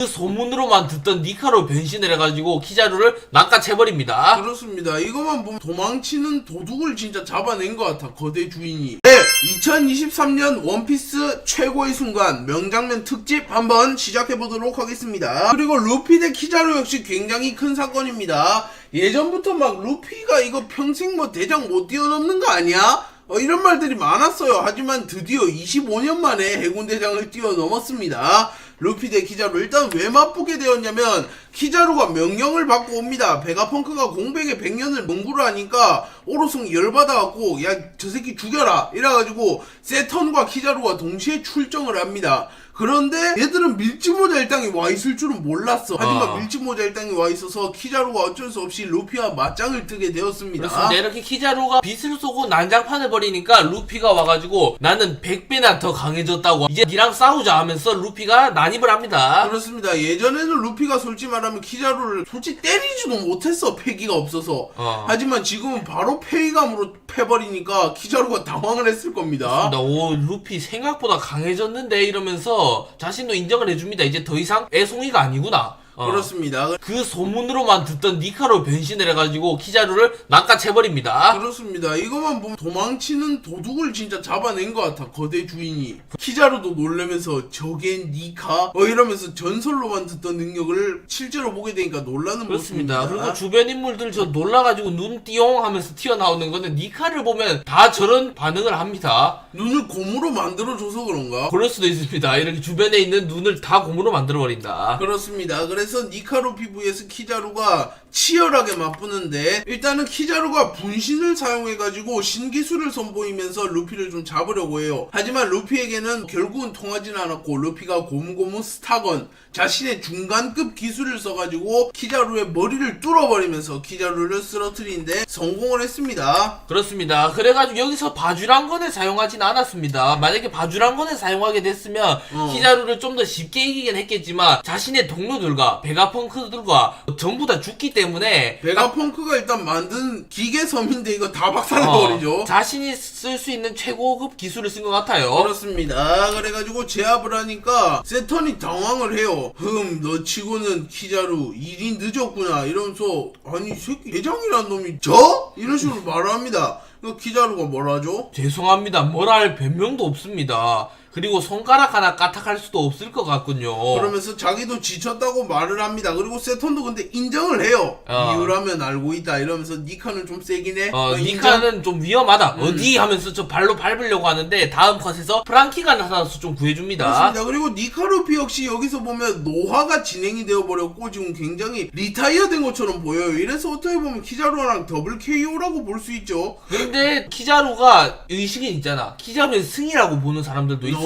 그 소문으로만 듣던 니카로 변신을 해가지고 키자루를 낚아채버립니다. 그렇습니다. 이것만 보면 도망치는 도둑을 진짜 잡아낸 것 같아, 거대 주인이. 네, 2023년 원피스 최고의 순간 명장면 특집 한번 시작해보도록 하겠습니다. 그리고 루피 대 키자루 역시 굉장히 큰 사건입니다. 예전부터 막 루피가 이거 평생 뭐 대장 못 뛰어넘는 거 아니야? 이런 말들이 많았어요. 하지만 드디어 25년 만에 해군 대장을 뛰어넘었습니다. 루피 대 키자루. 일단 왜 맞붙게 되었냐면 키자루가 명령을 받고 옵니다. 베가펑크가 공백에 100년을 농구를 하니까 오로승이 열받아갖고 야 저 새끼 죽여라 이래가지고 세턴과 키자루가 동시에 출정을 합니다. 그런데 얘들은 밀짚모자 일당이 와있을 줄은 몰랐어. 하지만 밀짚모자 일당이 와있어서 키자루가 어쩔 수 없이 루피와 맞짱을 뜨게 되었습니다. 그렇습니다. 이렇게 키자루가 빛을 쏘고 난장판을 벌이니까 루피가 와가지고 나는 100배나 더 강해졌다고 이제 니랑 싸우자 하면서 루피가 난입을 합니다. 그렇습니다. 예전에는 루피가 솔직히 말하면 키자루를 솔직히 때리지도 못했어. 패기가 없어서. 하지만 지금은 바로 패기감으로 패버리니까 키자루가 당황을 했을 겁니다. 오, 루피 생각보다 강해졌는데 이러면서 자신도 인정을 해줍니다. 이제 더 이상 애송이가 아니구나. 그렇습니다. 그 소문으로만 듣던 니카로 변신을 해가지고 키자루를 낚아채버립니다. 그렇습니다. 이것만 보면 도망치는 도둑을 진짜 잡아낸 것 같아, 거대 주인이. 키자루도 놀라면서 저게 니카? 이러면서 전설로만 듣던 능력을 실제로 보게 되니까 놀라는 그렇습니다. 모습입니다. 그리고 주변 인물들 저 놀라가지고 눈 띠용 하면서 튀어나오는 거는 니카를 보면 다 저런 반응을 합니다. 눈을 곰으로 만들어줘서 그런가? 그럴 수도 있습니다. 이렇게 주변에 있는 눈을 다 곰으로 만들어버린다. 그렇습니다. 그래서 니카루 vs 키자루가 치열하게 맞붙는데 일단은 키자루가 분신을 사용해가지고 신기술을 선보이면서 루피를 좀 잡으려고 해요. 하지만 루피에게는 결국은 통하지는 않았고 루피가 고무고무 스타건 자신의 중간급 기술을 써가지고 키자루의 머리를 뚫어버리면서 키자루를 쓰러뜨리는데 성공을 했습니다. 그렇습니다. 그래가지고 여기서 바주랑건을 사용하진 않았습니다. 만약에 바주랑건을 사용하게 됐으면 키자루를 좀 더 쉽게 이기긴 했겠지만 자신의 동료들과 베가펑크들과 전부 다 죽기 때문에 베가펑크가 일단 만든 기계섬인데 이거 다 박살나버리죠. 자신이 쓸 수 있는 최고급 기술을 쓴 것 같아요. 그렇습니다. 그래가지고 제압을 하니까 세턴이 당황을 해요. 너 치고는 키자루 일이 늦었구나 이러면서 아니 이 새끼 대장이란 놈이 저? 이런 식으로 말을 합니다. 키자루가 뭐라 하죠? 죄송합니다. 뭘 할 변명도 없습니다. 그리고 손가락 하나 까딱할 수도 없을 것 같군요. 그러면서 자기도 지쳤다고 말을 합니다. 그리고 세턴도 근데 인정을 해요. 이유라면 알고 있다 이러면서 니카는 좀 세긴 해. 니카는 좀 위험하다. 어디 하면서 저 발로 밟으려고 하는데 다음 컷에서 프랑키가 나타나서 좀 구해줍니다. 그렇습니다. 그리고 니카루피 역시 여기서 보면 노화가 진행이 되어버렸고 지금 굉장히 리타이어 된 것처럼 보여요. 이래서 어떻게 보면 키자루랑 더블 KO라고 볼 수 있죠. 근데 키자루가 의식이 있잖아. 키자루의 승이라고 보는 사람들도 있어.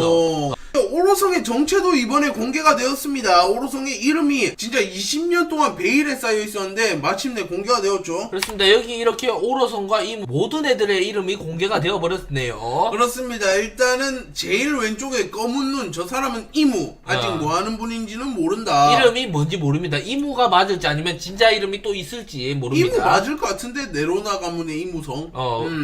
오로성의 정체도 이번에 공개가 되었습니다. 오로성의 이름이 진짜 20년 동안 베일에 쌓여 있었는데 마침내 공개가 되었죠. 그렇습니다. 여기 이렇게 오로성과 이 모든 애들의 이름이 공개가 되어 버렸네요. 그렇습니다. 일단은 제일 왼쪽에 검은 눈, 저 사람은 이무. 아직 뭐 하는 분인지는 모른다. 이름이 뭔지 모릅니다. 이무가 맞을지 아니면 진짜 이름이 또 있을지 모릅니다. 이무 맞을 것 같은데 네로나 가문의 이무성.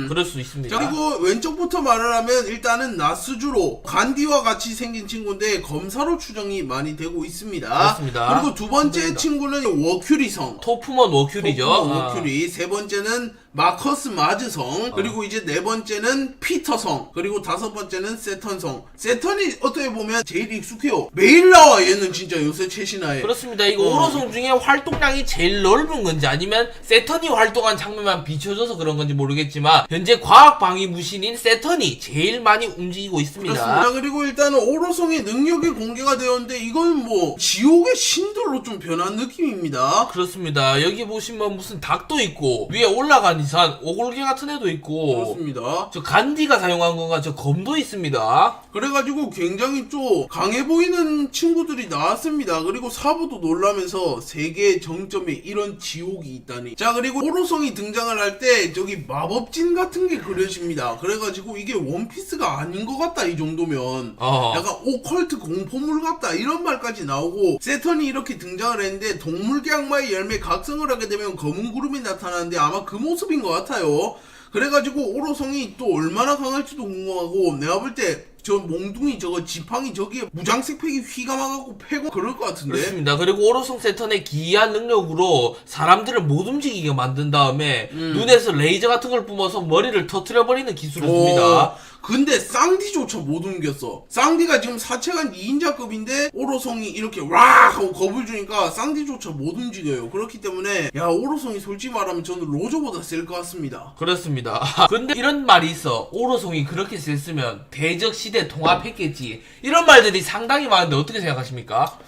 그럴 수 있습니다. 그리고 왼쪽부터 말을 하면 일단은 나스주로 간디와 같이 생긴 친구인데 검사로 추정이 많이 되고 있습니다. 그렇습니다. 그리고 두 번째 친구는 워큐리성. 토프먼 워큐리죠. 워큐리. 세 번째는 마커스 마즈성. 그리고 이제 네 번째는 피터성. 그리고 다섯 번째는 세턴성. 세턴이 어떻게 보면 제일 익숙해요. 매일 나와 얘는 진짜 요새 최신화에. 그렇습니다. 이거 오로성 중에 활동량이 제일 넓은 건지 아니면 세턴이 활동한 장면만 비춰져서 그런 건지 모르겠지만 현재 과학방위 무신인 세턴이 제일 많이 움직이고 있습니다. 그렇습니다. 그리고 일단은 오로성의 능력이 공개가 되었는데 이건 뭐 지옥의 신들로 좀 변한 느낌입니다. 그렇습니다. 여기 보시면 무슨 닭도 있고 위에 올라간 이산 오골개 같은 애도 있고 그렇습니다. 저 간디가 사용한 건가 저 검도 있습니다. 그래가지고 굉장히 좀 강해 보이는 친구들이 나왔습니다. 그리고 사부도 놀라면서 세계의 정점에 이런 지옥이 있다니. 자, 그리고 오로성이 등장을 할 때 저기 마법진 같은 게 그려집니다. 그래가지고 이게 원피스가 아닌 것 같다 이 정도면. 약간 오컬트 공포물 같다 이런 말까지 나오고 세턴이 이렇게 등장을 했는데 동물계 악마의 열매 각성을 하게 되면 검은 구름이 나타나는데 아마 그 모습인 것 같아요. 그래가지고 오로성이 또 얼마나 강할지도 궁금하고 내가 볼 때 저 몽둥이 저거 지팡이 저기에 무장색 팩이 휘가 막아갖고 패고 그럴 것 같은데. 그렇습니다. 그리고 오로송 세턴의 기이한 능력으로 사람들을 못 움직이게 만든 다음에 눈에서 레이저 같은 걸 뿜어서 머리를 터트려버리는 기술을 씁니다. 근데 쌍디조차 못 옮겼어. 쌍디가 지금 사체간 2인자급인데 오로송이 이렇게 와 하고 겁을 주니까 쌍디조차 못 움직여요. 그렇기 때문에 야 오로송이 솔직히 말하면 저는 로저보다 셀 것 같습니다. 그렇습니다. 근데 이런 말이 있어. 오로송이 그렇게 셌으면 대적시대 통합했겠지. 이런 말들이 상당히 많은데 어떻게 생각하십니까?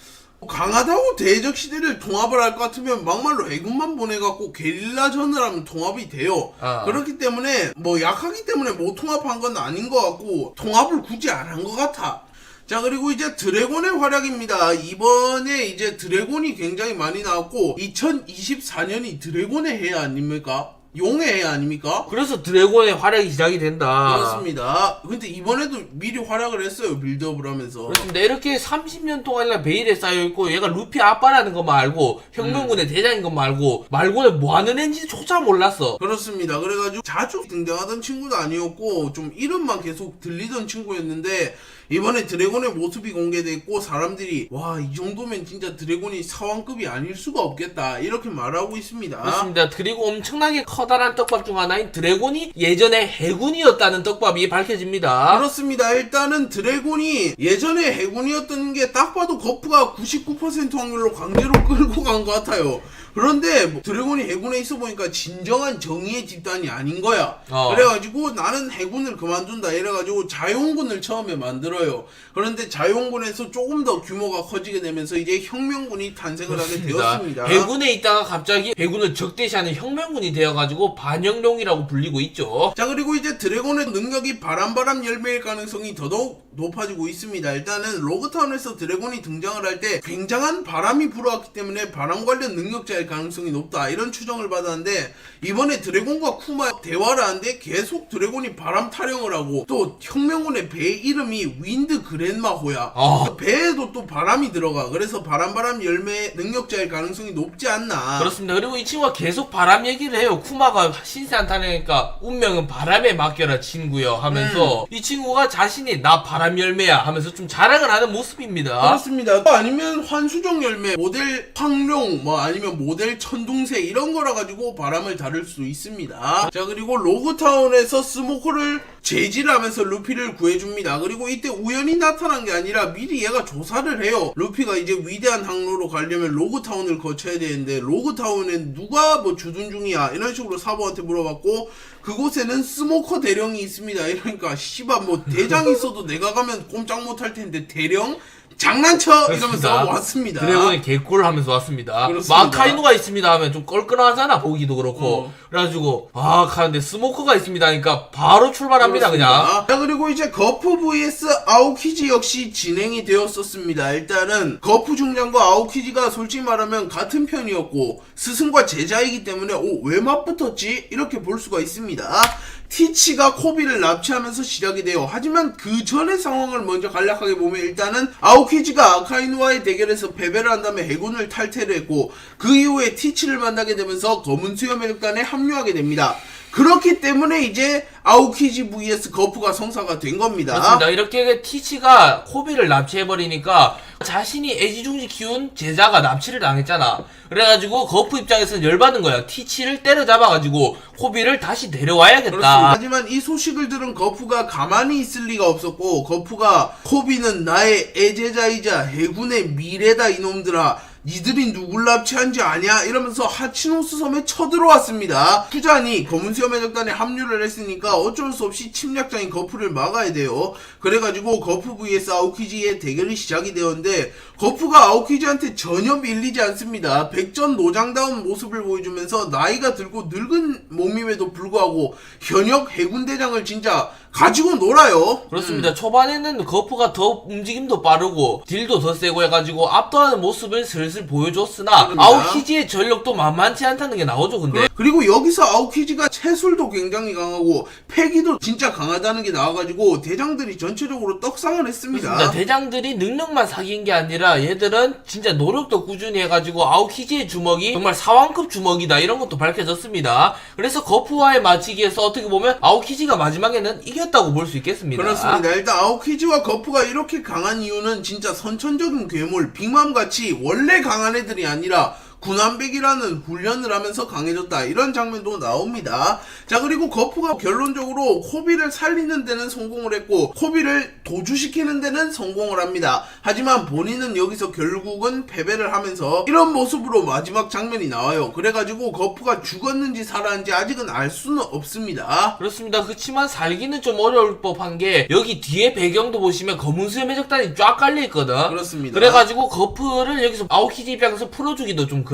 강하다고 대적 시대를 통합을 할 것 같으면 막말로 해군만 보내갖고 게릴라전을 하면 통합이 돼요. 그렇기 때문에 뭐 약하기 때문에 못 통합한 건 아닌 것 같고 통합을 굳이 안 한 것 같아. 자 그리고 이제 드래곤의 활약입니다. 이번에 이제 드래곤이 굉장히 많이 나왔고 2024년이 드래곤의 해 아닙니까? 용의 해 아닙니까? 그래서 드래곤의 활약이 시작이 된다. 그렇습니다. 근데 이번에도 미리 활약을 했어요. 빌드업을 하면서. 그렇습니다. 이렇게 30년 동안이나 베일에 쌓여있고 얘가 루피 아빠라는 것만 알고 혁명군의 대장인 것만 알고 말고는 뭐하는 애인지조차 몰랐어. 그렇습니다. 그래가지고 자주 등장하던 친구도 아니었고 좀 이름만 계속 들리던 친구였는데 이번에 드래곤의 모습이 공개됐고 사람들이 와 이 정도면 진짜 드래곤이 사왕급이 아닐 수가 없겠다 이렇게 말하고 있습니다. 그렇습니다. 그리고 엄청나게 커다란 떡밥 중 하나인 드래곤이 예전에 해군이었다는 떡밥이 밝혀집니다. 그렇습니다. 일단은 드래곤이 예전에 해군이었던 게 딱 봐도 거프가 99% 확률로 강제로 끌고 간 것 같아요. 그런데 뭐 드래곤이 해군에 있어 보니까 진정한 정의의 집단이 아닌 거야. 그래가지고 나는 해군을 그만둔다 이래가지고 자용군을 처음에 만들어요. 그런데 자용군에서 조금 더 규모가 커지게 되면서 이제 혁명군이 탄생을 그렇습니다. 하게 되었습니다. 해군에 있다가 갑자기 해군을 적대시하는 혁명군이 되어가지고 반혁명이라고 불리고 있죠. 자 그리고 이제 드래곤의 능력이 바람 열매일 가능성이 더더욱 높아지고 있습니다. 일단은 로그타운에서 드래곤이 등장을 할 때 굉장한 바람이 불어왔기 때문에 바람 관련 능력자일 가능성이 높다 이런 추정을 받았는데 이번에 드래곤과 쿠마 대화를 하는데 계속 드래곤이 바람 타령을 하고 또 혁명군의 배 이름이 윈드 그랜마호야. 배에도 또 바람이 들어가. 그래서 바람 열매 능력자일 가능성이 높지 않나. 그렇습니다. 그리고 이 친구가 계속 바람 얘기를 해요. 쿠마가 신세한탄하니까 운명은 바람에 맡겨라 친구여 하면서 이 친구가 자신이 나 바람 열매야 하면서 좀 자랑을 하는 모습입니다. 그렇습니다. 아니면 환수정 열매, 모델 황룡, 뭐 아니면 모델 천둥새 이런 거라 가지고 바람을 다룰 수 있습니다. 자 그리고 로그타운에서 스모커를 제지하면서 루피를 구해줍니다. 그리고 이때 우연히 나타난 게 아니라 미리 얘가 조사를 해요. 루피가 이제 위대한 항로로 가려면 로그타운을 거쳐야 되는데 로그타운엔 누가 뭐 주둔 중이야 이런 식으로 사보한테 물어봤고 그곳에는 스모커 대령이 있습니다. 이러니까 씨발 뭐 대장 있어도 내가 가면 꼼짝 못할 텐데 대령? 장난쳐! 이러면서 왔습니다. 드래곤이 개꿀 하면서 왔습니다. 그렇습니다. 마카이누가 있습니다 하면 좀 껄끄러하잖아 보기도 그렇고. 그래가지고 가는데 스모커가 있습니다 하니까 바로 출발합니다. 그렇습니다. 그냥. 자 그리고 이제 거프 vs 아오키지 역시 진행이 되었었습니다. 일단은 거프 중장과 아오키지가 솔직히 말하면 같은 편이었고 스승과 제자이기 때문에 왜 맞붙었지? 이렇게 볼 수가 있습니다. 티치가 코비를 납치하면서 시작이 돼요. 하지만 그 전의 상황을 먼저 간략하게 보면 일단은 아오키지가 아카이누와의 대결에서 패배를 한 다음에 해군을 탈퇴를 했고 그 이후에 티치를 만나게 되면서 검은 수염회관에 합류하게 됩니다. 그렇기 때문에 이제 아오키지 vs 거프가 성사가 된 겁니다. 그렇습니다. 이렇게 티치가 코비를 납치해버리니까 자신이 애지중지 키운 제자가 납치를 당했잖아. 그래가지고 거프 입장에서는 열받은 거야. 티치를 때려잡아가지고 코비를 다시 데려와야겠다. 그렇습니다. 하지만 이 소식을 들은 거프가 가만히 있을 리가 없었고 거프가 코비는 나의 애제자이자 해군의 미래다 이놈들아. 니들이 누굴 납치한지 아냐? 이러면서 하치노스 섬에 쳐들어왔습니다. 푸잔이 검은 수염 해적단에 합류를 했으니까 어쩔 수 없이 침략자인 거프를 막아야 돼요. 그래가지고 거프 vs 아오키지의 대결이 시작이 되었는데 거프가 아오키지한테 전혀 밀리지 않습니다. 백전노장다운 모습을 보여주면서 나이가 들고 늙은 몸임에도 불구하고 현역 해군대장을 진짜 가지고 놀아요. 그렇습니다. 초반에는 거프가 더 움직임도 빠르고 딜도 더 세고 해가지고 압도하는 모습을 슬슬 보여줬으나 그렇습니다. 아오키지의 전력도 만만치 않다는 게 나오죠. 근데 그리고 여기서 아오키지가 체술도 굉장히 강하고 패기도 진짜 강하다는 게 나와가지고 대장들이 전체적으로 떡상을 했습니다. 그렇습니다. 대장들이 능력만 사귄 게 아니라 얘들은 진짜 노력도 꾸준히 해가지고 아오키지의 주먹이 정말 사왕급 주먹이다 이런 것도 밝혀졌습니다. 그래서 거프와의 맞추기에서 어떻게 보면 아오키지가 마지막에는 이겨 이겼다고 볼 수 있겠습니다. 그렇습니다. 일단 아오키지와 거프가 이렇게 강한 이유는 진짜 선천적인 괴물 빅맘같이 원래 강한 애들이 아니라 군함백이라는 훈련을 하면서 강해졌다, 이런 장면도 나옵니다. 자, 그리고 거프가 결론적으로 코비를 살리는 데는 성공을 했고 코비를 도주시키는 데는 성공을 합니다. 하지만 본인은 여기서 결국은 패배를 하면서 이런 모습으로 마지막 장면이 나와요. 그래가지고 거프가 죽었는지 살았는지 아직은 알 수는 없습니다. 그렇습니다. 그렇지만 살기는 좀 어려울 법한 게 여기 뒤에 배경도 보시면 검은 수염 해적단이 쫙 깔려있거든. 그렇습니다. 그래가지고 거프를 여기서 아오키지 입장에서 풀어주기도 좀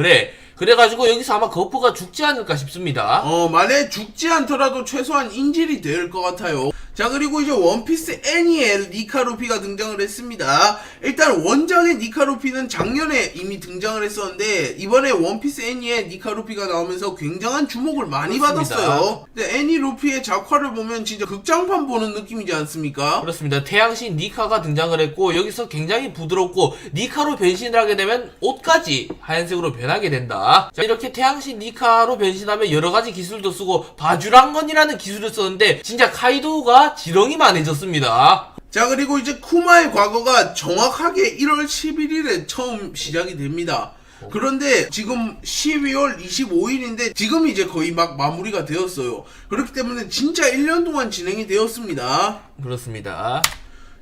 그래가지고 여기서 아마 거프가 죽지 않을까 싶습니다. 만약에 죽지 않더라도 최소한 인질이 될 것 같아요. 자, 그리고 이제 원피스 애니에 니카 루피가 등장을 했습니다. 일단 원작의 니카 루피는 작년에 이미 등장을 했었는데 이번에 원피스 애니에 니카 루피가 나오면서 굉장한 주목을 많이 그렇습니다. 받았어요. 근데 애니 루피의 작화를 보면 진짜 극장판 보는 느낌이지 않습니까? 그렇습니다. 태양신 니카가 등장을 했고 여기서 굉장히 부드럽고 니카로 변신을 하게 되면 옷까지 하얀색으로 변하게 된다. 자, 이렇게 태양신 니카로 변신하면 여러가지 기술도 쓰고 바주랑건이라는 기술을 썼는데 진짜 카이도우가 지렁이만해졌습니다. 자, 그리고 이제 쿠마의 과거가 정확하게 1월 11일에 처음 시작이 됩니다. 그런데 지금 12월 25일인데 지금 이제 거의 막 마무리가 되었어요. 그렇기 때문에 진짜 1년 동안 진행이 되었습니다. 그렇습니다.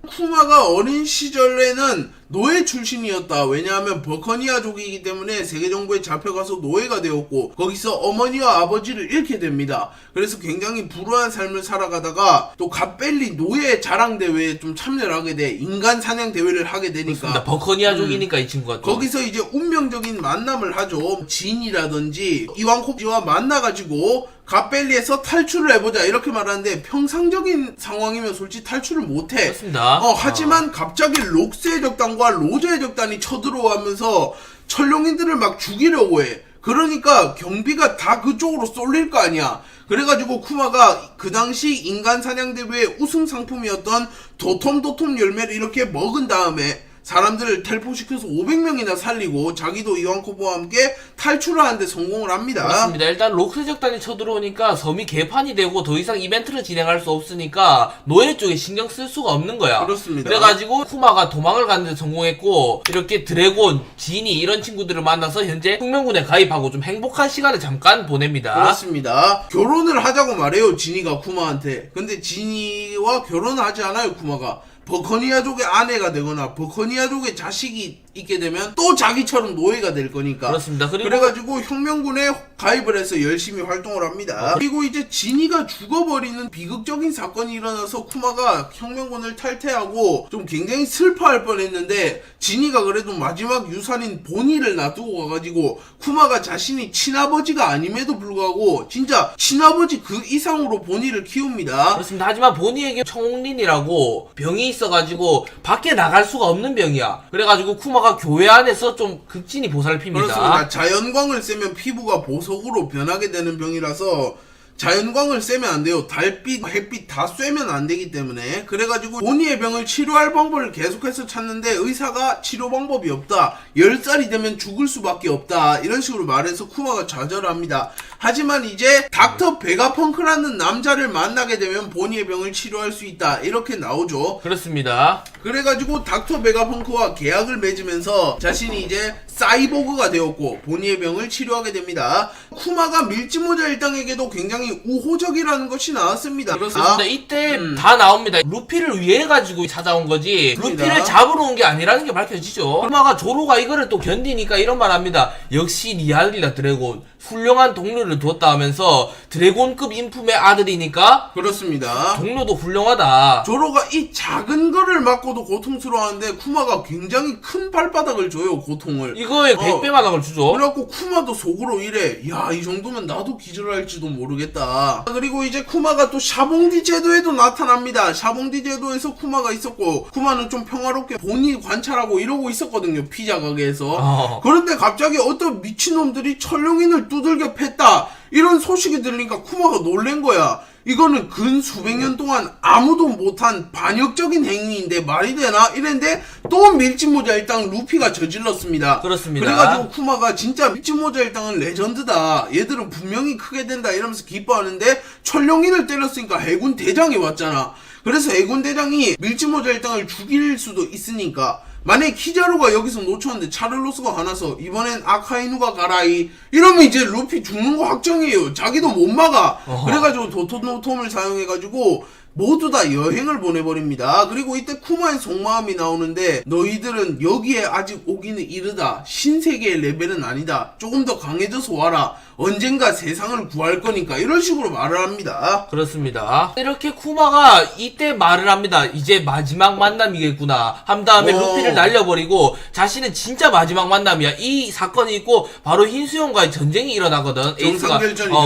쿠마가 어린 시절에는 노예 출신이었다. 왜냐하면 버커니아족이기 때문에 세계정부에 잡혀가서 노예가 되었고 거기서 어머니와 아버지를 잃게 됩니다. 그래서 굉장히 불우한 삶을 살아가다가 또 갓벨리 노예 자랑대회에 좀 참여를 하게 돼. 인간 사냥 대회를 하게 되니까. 그렇습니다. 버커니아족이니까 이 친구가 또. 거기서 이제 운명적인 만남을 하죠. 진이라든지 이왕코지와 만나가지고 갓벨리에서 탈출을 해보자 이렇게 말하는데 평상적인 상황이면 솔직히 탈출을 못해. 그렇습니다. 하지만 갑자기 록스의 적단과 로저의 적단이 쳐들어오면서 철룡인들을 막 죽이려고 해. 그러니까 경비가 다 그쪽으로 쏠릴 거 아니야. 그래가지고 쿠마가 그 당시 인간 사냥 대회의 우승 상품이었던 도톰 열매를 이렇게 먹은 다음에 사람들을 텔포시켜서 500명이나 살리고 자기도 이완코브와 함께 탈출을 하는데 성공을 합니다. 그렇습니다. 일단 록스 적단이 쳐들어오니까 섬이 개판이 되고 더 이상 이벤트를 진행할 수 없으니까 노예 쪽에 신경 쓸 수가 없는 거야. 그렇습니다. 그래가지고 쿠마가 도망을 가는데 성공했고 이렇게 드래곤, 지니 이런 친구들을 만나서 현재 혁명군에 가입하고 좀 행복한 시간을 잠깐 보냅니다. 그렇습니다. 결혼을 하자고 말해요, 지니가 쿠마한테. 근데 지니와 결혼을 하지 않아요, 쿠마가. 버커니아족의 아내가 되거나 버커니아족의 자식이 있게 되면 또 자기처럼 노예가 될 거니까. 그렇습니다. 그래가지고 혁명군에 가입을 해서 열심히 활동을 합니다. 그리고 이제 지니가 죽어버리는 비극적인 사건이 일어나서 쿠마가 혁명군을 탈퇴하고 좀 굉장히 슬퍼할 뻔했는데 지니가 그래도 마지막 유산인 보니를 놔두고 가가지고 쿠마가 자신이 친아버지가 아님에도 불구하고 진짜 친아버지 그 이상으로 보니를 키웁니다. 그렇습니다. 하지만 보니에게 청린이라고 병이 있어가지고 밖에 나갈 수가 없는 병이야. 그래가지고 쿠마가 교회 안에서 좀 극진히 보살핍니다. 그렇습니다. 자연광을 쐬면 피부가 보석으로 변하게 되는 병이라서 자연광을 쐬면 안 돼요. 달빛, 햇빛 다 쐬면 안 되기 때문에. 그래가지고 보니의 병을 치료할 방법을 계속해서 찾는데 의사가 치료 방법이 없다. 10살이 되면 죽을 수밖에 없다. 이런 식으로 말해서 쿠마가 좌절합니다. 하지만 이제 닥터 베가펑크라는 남자를 만나게 되면 보니의 병을 치료할 수 있다. 이렇게 나오죠. 그렇습니다. 그래가지고 닥터 베가펑크와 계약을 맺으면서 자신이 이제 사이보그가 되었고 보니의 병을 치료하게 됩니다. 쿠마가 밀지모자 일당에게도 굉장히 우호적이라는 것이 나왔습니다. 그렇습니다. 이때 다 나옵니다. 루피를 위해 가지고 찾아온 거지 그렇습니다. 루피를 잡으러 온 게 아니라는 게 밝혀지죠. 쿠마가 조로가 이거를 또 견디니까 이런 말 합니다. 역시 리알리라 드래곤 훌륭한 동료를 두었다 하면서 드래곤급 인품의 아들이니까 그렇습니다. 동료도 훌륭하다. 조로가 이 작은 거를 맞고도 고통스러워하는데 쿠마가 굉장히 큰 발바닥을 줘요. 고통을. 이거에 100배만한 걸 주죠. 그래갖고 쿠마도 속으로 이래. 야, 이 정도면 나도 기절할지도 모르겠다. 그리고 이제 쿠마가 또 샤봉디 제도에도 나타납니다. 샤봉디 제도에서 쿠마가 있었고 쿠마는 좀 평화롭게 본인이 관찰하고 이러고 있었거든요. 피자 가게에서. 그런데 갑자기 어떤 미친놈들이 철룡인을 두들겨 팼다. 이런 소식이 들리니까 쿠마가 놀란 거야. 이거는 근 수백 년 동안 아무도 못한 반역적인 행위인데 말이 되나? 이랬는데 또 밀짚모자 일당 루피가 저질렀습니다. 그렇습니다. 그래가지고 쿠마가 진짜 밀짚모자 일당은 레전드다. 얘들은 분명히 크게 된다 이러면서 기뻐하는데 철룡인을 때렸으니까 해군 대장이 왔잖아. 그래서 해군 대장이 밀짚모자 일당을 죽일 수도 있으니까 만약에 키자루가 여기서 놓쳤는데 차를로스가 화나서 이번엔 아카이누가 가라이 이러면 이제 루피 죽는 거 확정이에요. 자기도 못 막아. 그래가지고 도토노톰을 사용해가지고 모두 다 여행을 보내버립니다. 그리고 이때 쿠마의 속마음이 나오는데 너희들은 여기에 아직 오기는 이르다. 신세계의 레벨은 아니다. 조금 더 강해져서 와라. 언젠가 세상을 구할 거니까 이런 식으로 말을 합니다. 그렇습니다. 이렇게 쿠마가 이때 말을 합니다. 이제 마지막 만남이겠구나. 한 다음에 루피를 날려버리고 자신은 진짜 마지막 만남이야. 이 사건이 있고 바로 흰수염과의 전쟁이 일어나거든. 에이스가.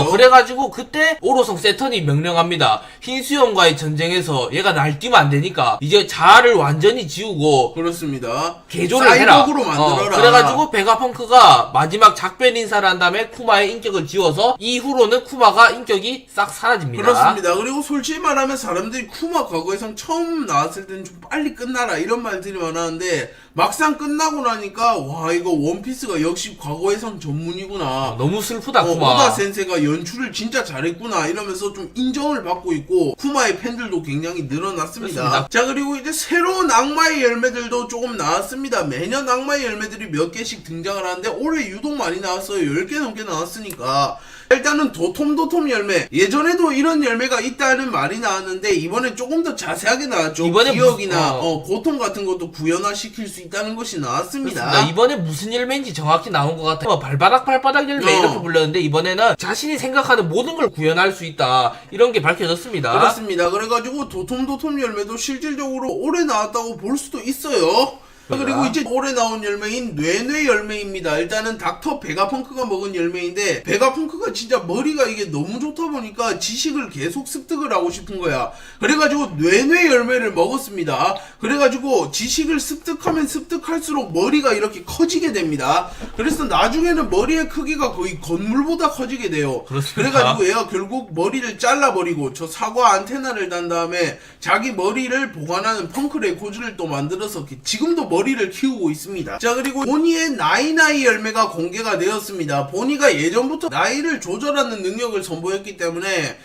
그래가지고 그때 오로성 세턴이 명령합니다. 흰수염과의 전쟁에서 얘가 날뛰면 안 되니까 이제 자아를 완전히 지우고 그렇습니다. 개조를 해라. 사이버그로 만들어라. 그래가지고 베가펑크가 마지막 작별 인사를 한 다음에 쿠마의 인격을 지워서 이후로는 쿠마가 인격이 싹 사라집니다. 그렇습니다. 그리고 솔직히 말하면 사람들이 쿠마 과거에선 처음 나왔을 때는 좀 빨리 끝나라 이런 말들이 많았는데 막상 끝나고 나니까 와 이거 원피스가 역시 과거에선 전문이구나. 너무 슬프다 쿠마. 오다 센세가 연출을 진짜 잘했구나 이러면서 좀 인정을 받고 있고 쿠마의 팬들도 굉장히 늘어났습니다. 그렇습니다. 자 그리고 이제 새로운 악마의 열매들도 조금 나왔습니다. 매년 악마의 열매들이 몇 개씩 등장을 하는데 올해 유독 많이 나왔어요. 10개 넘게 나왔으니까 일단은 도톰도톰 열매. 예전에도 이런 열매가 있다는 말이 나왔는데 이번에 조금 더 자세하게 나왔죠. 이번에 기억이나 고통 같은 것도 구현화시킬 수 있다는 것이 나왔습니다. 그렇습니다. 이번에 무슨 열매인지 정확히 나온 것 같아요. 발바닥 열매 이렇게 불렀는데 이번에는 자신이 생각하는 모든 걸 구현할 수 있다 이런 게 밝혀졌습니다. 그렇습니다. 그래가지고 도톰도톰 열매도 실질적으로 올해 나왔다고 볼 수도 있어요. 그리고 이제 올해 나온 열매인 뇌뇌 열매입니다. 일단은 닥터 베가펑크가 먹은 열매인데 베가펑크가 진짜 머리가 이게 너무 좋다 보니까 지식을 계속 습득을 하고 싶은 거야. 그래가지고 뇌뇌 열매를 먹었습니다. 그래가지고 지식을 습득하면 습득할수록 머리가 이렇게 커지게 됩니다. 그래서 나중에는 머리의 크기가 거의 건물보다 커지게 돼요. 그렇습니다. 그래가지고 얘가 결국 머리를 잘라버리고 저 사과 안테나를 단 다음에 자기 머리를 보관하는 펑크레코즈를 또 만들어서 지금도 머리를 키우고 있습니다. 자 그리고 보니의 나이나이 열매가 공개가 되었습니다. 보니가 예전부터 나이를 조절하는 능력을 선보였기 때문에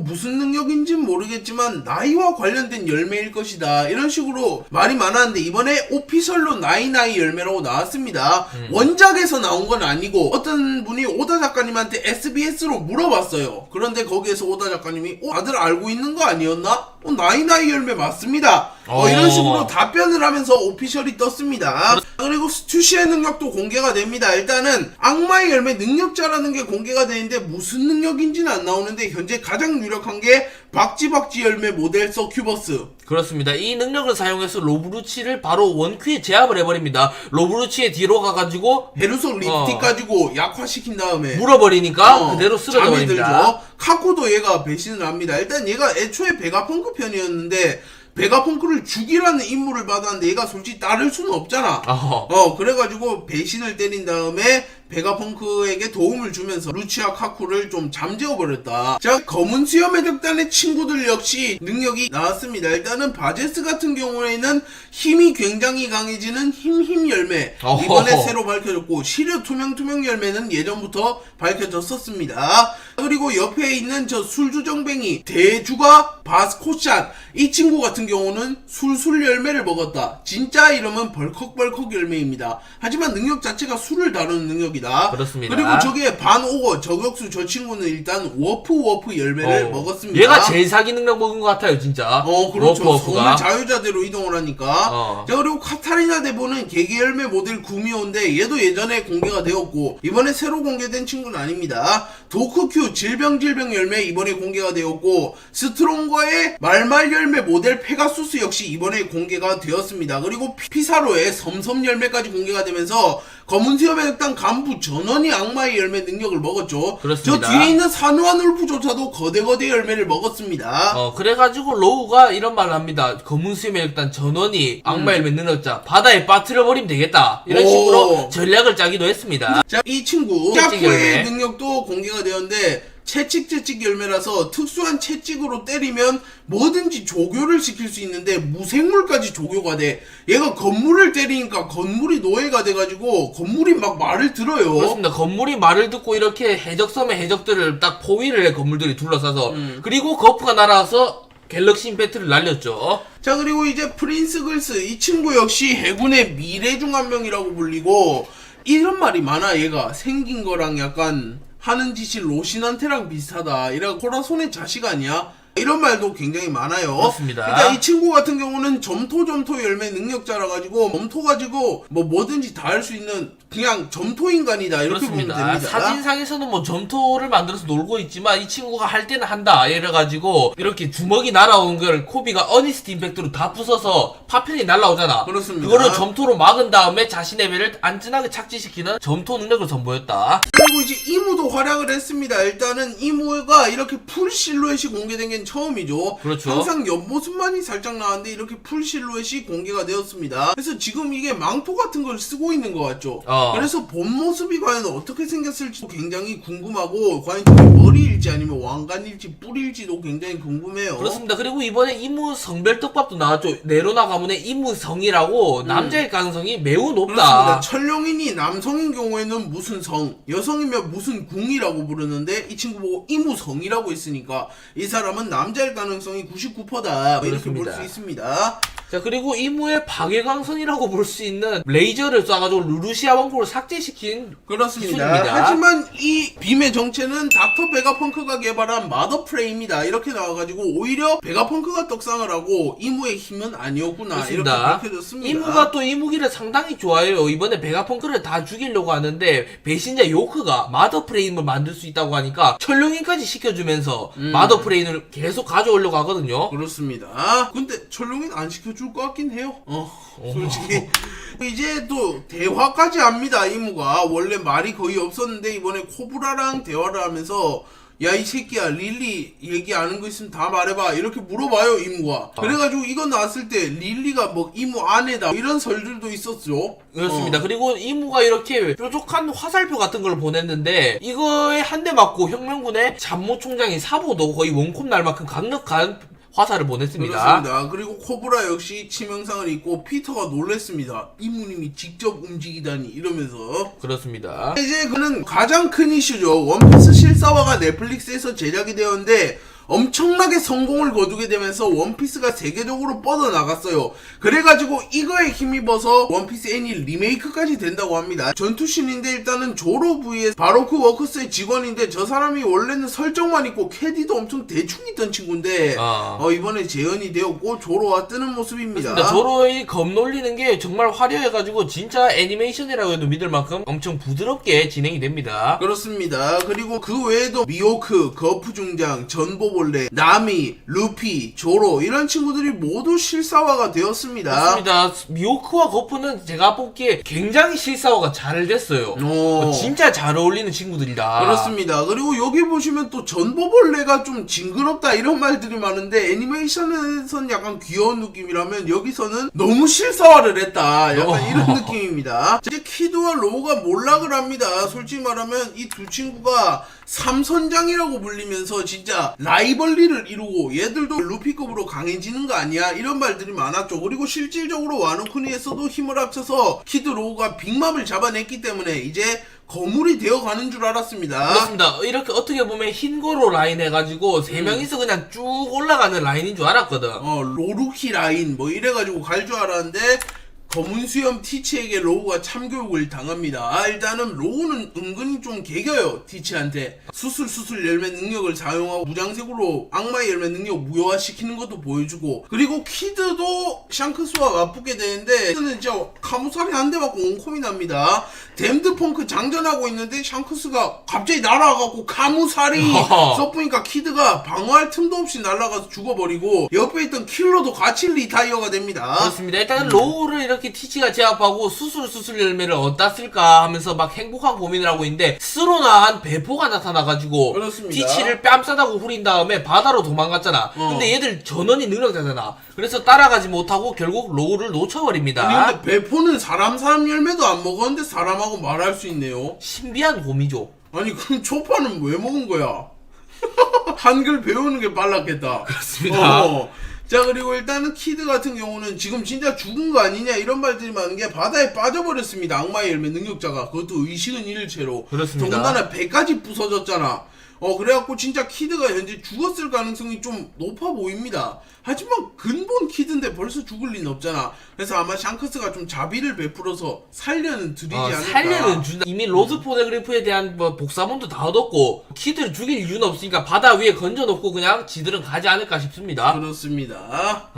무슨 능력인지는 모르겠지만 나이와 관련된 열매일 것이다 이런 식으로 말이 많았는데 이번에 오피셜로 나이나이 열매라고 나왔습니다. 원작에서 나온 건 아니고 어떤 분이 오다 작가님한테 SBS로 물어봤어요. 그런데 거기에서 오다 작가님이 다들 알고 있는 거 아니었나? 나이나이 열매 맞습니다. 이런 식으로 답변을 하면서 오피셜이 떴습니다. 그리고 스튜시의 능력도 공개가 됩니다. 일단은 악마의 열매 능력자라는 게 공개가 되는데 무슨 능력인지는 안 나오는데 현재 가장 유력한 게 박지박지 열매 모델 서큐버스. 그렇습니다. 이 능력을 사용해서 로브루치를 바로 원큐에 제압을 해버립니다. 로브루치의 뒤로 가가지고 베르소 립스틱 가지고 약화시킨 다음에 물어버리니까 그대로 잠이 쓰러져버립니다. 들죠. 카코도 얘가 배신을 합니다. 일단 얘가 애초에 베가펑크 편이었는데 베가펑크를 죽이라는 임무를 받았는데 얘가 솔직히 따를 수는 없잖아. 그래가지고 배신을 때린 다음에 베가펑크에게 도움을 주면서 루치아 카쿠를 좀 잠재워버렸다. 자 검은 수염의 덕단의 친구들 역시 능력이 나왔습니다. 일단은 바제스 같은 경우에는 힘이 굉장히 강해지는 힘 열매 이번에 새로 밝혀졌고 시료 투명 열매는 예전부터 밝혀졌었습니다. 그리고 옆에 있는 저 술주정뱅이 대주가 바스코샷 이 친구 같은 경우는 술술 열매를 먹었다. 진짜 이름은 벌컥벌컥 열매입니다. 하지만 능력 자체가 술을 다루는 능력이다. 그렇습니다. 그리고 저기에 반오거 저격수 저 친구는 일단 워프 열매를 먹었습니다. 얘가 제일 사기 능력 먹은 것 같아요 진짜. 그렇죠. 워프가. 섬을 자유자재로 이동을 하니까. 자 그리고 카타리나 데보는 개개 열매 모델 구미호인데 얘도 예전에 공개가 되었고 이번에 새로 공개된 친구는 아닙니다. 도크큐 질병 열매 이번에 공개가 되었고 스트롱거의 말말 열매 모델 페가수스 역시 이번에 공개가 되었습니다. 그리고 피사로의 섬섬 열매까지 공개가 되면서 검은 수염의 흑당 간부 전원이 악마의 열매 능력을 먹었죠. 그렇습니다. 저 뒤에 있는 산호한 울프조차도 거대 열매를 먹었습니다. 그래가지고 로우가 이런 말을 합니다. 검은 수염의 일단 전원이 악마의 열매 능력자 바다에 빠뜨려버리면 되겠다. 이런 오. 식으로 전략을 짜기도 했습니다. 자, 이 친구 채찍 열매. 샤프의 능력도 공개가 되었는데 채찍 열매라서 특수한 채찍으로 때리면 뭐든지 조교를 시킬 수 있는데 무생물까지 조교가 돼. 얘가 건물을 때리니까 건물이 노예가 돼가지고 건물이 막 말을 들어요. 그렇습니다. 건물이 말을 듣고 이렇게 해적섬의 해적들을 딱 포위를 해, 건물들이 둘러싸서. 그리고 거프가 날아와서 갤럭시 임팩트를 날렸죠. 자, 그리고 이제 프린스 글스 이 친구 역시 해군의 미래 중 한 명이라고 불리고 이런 말이 많아. 얘가 생긴 거랑 약간 하는 짓이 로신한테랑 비슷하다. 이래가 코라손의 자식 아니야? 이런 말도 굉장히 많아요. 그렇습니다. 일단 이 친구 같은 경우는 점토 열매 능력자라 가지고 점토 가지고 뭐 뭐든지 다 할 수 있는 그냥 점토 인간이다 이렇게 보면 그렇습니다. 됩니다. 사진상에서는 뭐 점토를 만들어서 놀고 있지만 이 친구가 할 때는 한다. 이래가지고 이렇게 주먹이 날아오는 걸 코비가 어니스트 임팩트로 다 부숴서 파편이 날아오잖아. 그렇습니다. 그거를 점토로 막은 다음에 자신의 배를 안전하게 착지시키는 점토 능력을 선보였다. 그리고 이제 이무도 활약을 했습니다. 일단은 이무가 이렇게 풀 실루엣이 공개된 게 처음이죠. 그렇죠. 항상 옆모습만이 살짝 나왔는데 이렇게 풀 실루엣이 공개가 되었습니다. 그래서 지금 이게 망토 같은 걸 쓰고 있는 것 같죠. 그래서 본 모습이 과연 어떻게 생겼을지도 굉장히 궁금하고 과연 저게 머리일지 아니면 왕관일지 뿔일지도 굉장히 궁금해요. 그렇습니다. 그리고 이번에 이무 성별 떡밥도 나왔죠. 네로나 가문의 이무성이라고 남자일 가능성이 매우 높다. 그렇습니다. 천룡인이 남성인 경우에는 무슨 성, 여성이면 무슨 궁이라고 부르는데 이 친구 보고 이무성이라고 했으니까 이 사람은 남자일 가능성이 99%다 이렇게 볼 수 있습니다. 자, 그리고 이무의 박예광선이라고 볼 수 있는 레이저를 쏴가지고 루루시아 왕국을 삭제시킨 그렇습니다. 기술입니다. 하지만 이 빔의 정체는 닥터 베가펑크가 개발한 마더프레임이다 이렇게 나와가지고 오히려 베가펑크가 떡상을 하고 이무의 힘은 아니었구나 그렇습니다. 이렇게 밝혀졌습니다. 이무가 또 이 무기를 상당히 좋아해요. 이번에 베가펑크를 다 죽이려고 하는데 배신자 요크가 마더프레임을 만들 수 있다고 하니까 철룡인까지 시켜주면서 마더프레임을 계속 가져오려고 하거든요. 그렇습니다. 근데 철룡인 안 시켜줄 것 같긴 해요. 솔직히 이제 또 대화까지 합니다. 이무가 원래 말이 거의 없었는데 이번에 코브라랑 대화를 하면서 야 이 새끼야 릴리 얘기 아는 거 있으면 다 말해봐 이렇게 물어봐요 이무가. 그래가지고 이거 나왔을 때 릴리가 뭐 이무 아내다 이런 설들도 있었죠. 그렇습니다. 그리고 이무가 이렇게 뾰족한 화살표 같은 걸 보냈는데 이거에 한 대 맞고 혁명군의 참모총장인 사보도 거의 원콤 날 만큼 강력한 화살을 보냈습니다. 그렇습니다. 그리고 코브라 역시 치명상을 입고 피터가 놀랬습니다. 이무님이 직접 움직이다니 이러면서. 그렇습니다. 이제 그는 가장 큰 이슈죠. 원피스 실사화가 넷플릭스에서 제작이 되었는데 엄청나게 성공을 거두게 되면서 원피스가 세계적으로 뻗어나갔어요. 그래가지고 이거에 힘입어서 원피스 애니 리메이크까지 된다고 합니다. 전투신인데 일단은 조로 vs 바로크 워커스의 직원인데 저 사람이 원래는 설정만 있고 캐디도 엄청 대충 있던 친구인데 이번에 재현이 되었고 조로와 뜨는 모습입니다. 그렇습니다. 조로의 검 놀리는 게 정말 화려해가지고 진짜 애니메이션이라고 해도 믿을 만큼 엄청 부드럽게 진행이 됩니다. 그렇습니다. 그리고 그 외에도 미호크, 거프 중장, 전보 원래 나미, 루피, 조로 이런 친구들이 모두 실사화가 되었습니다. 맞습니다. 미호크와 거프는 제가 보기에 굉장히 실사화가 잘 됐어요. 진짜 잘 어울리는 친구들이다. 그렇습니다. 그리고 여기 보시면 또 전보벌레가 좀 징그럽다 이런 말들이 많은데 애니메이션에선 약간 귀여운 느낌이라면 여기서는 너무 실사화를 했다 약간 이런 느낌입니다. 이제 키드와 로우가 몰락을 합니다. 솔직히 말하면 이 두 친구가 삼선장이라고 불리면서 진짜 라이벌리를 이루고 얘들도 루피급으로 강해지는 거 아니야 이런 말들이 많았죠. 그리고 실질적으로 와노쿠니에서도 힘을 합쳐서 키드 로우가 빅맘을 잡아냈기 때문에 이제 거물이 되어가는 줄 알았습니다. 그렇습니다. 이렇게 어떻게 보면 흰고로 라인 해가지고 세 명이서 그냥 쭉 올라가는 라인인 줄 알았거든. 로루키 라인 뭐 이래가지고 갈 줄 알았는데 검은 수염 티치에게 로우가 참교육을 당합니다. 일단은 로우는 은근히 좀 개겨요. 티치한테 수술 열매 능력을 사용하고 무장색으로 악마의 열매 능력 무효화시키는 것도 보여주고 그리고 키드도 샹크스와 맞붙게 되는데 키드는 진짜 카무사리 한 대 맞고 온콤이 납니다. 댐드 펑크 장전하고 있는데 샹크스가 갑자기 날아가고 카무사리 써보니까 키드가 방어할 틈도 없이 날아가서 죽어버리고 옆에 있던 킬러도 같이 리타이어가 됩니다. 그렇습니다. 일단은 로우를 이렇게 이렇게 티치가 제압하고 수술 열매를 어디다 쓸까 하면서 막 행복한 고민을 하고 있는데 스로나한 배포가 나타나가지고 그렇습니다. 티치를 뺨싸다고 후린 다음에 바다로 도망갔잖아. 근데 얘들 전원이 능력자잖아. 그래서 따라가지 못하고 결국 로우를 놓쳐버립니다. 아니 근데 배포는 사람 열매도 안 먹었는데 사람하고 말할 수 있네요. 신비한 곰이죠. 아니 그럼 초파는 왜 먹은 거야? 한글 배우는 게 빨랐겠다. 그렇습니다. 자 그리고 일단은 키드 같은 경우는 지금 진짜 죽은 거 아니냐 이런 말들이 많은 게 바다에 빠져버렸습니다. 악마의 열매 능력자가. 그것도 의식은 잃을채로. 그렇습니다. 더군다나 배까지 부서졌잖아. 그래갖고 진짜 키드가 현재 죽었을 가능성이 좀 높아 보입니다. 하지만 근본 키드인데 벌써 죽을 리는 없잖아. 그래서 아마 샹크스가 좀 자비를 베풀어서 살려는 드리지 않을까. 살려는 준다. 이미 로드 포네그리프에 대한 뭐 복사본도 다 얻었고 키드를 죽일 이유는 없으니까 바다 위에 건져놓고 그냥 지들은 가지 않을까 싶습니다. 그렇습니다.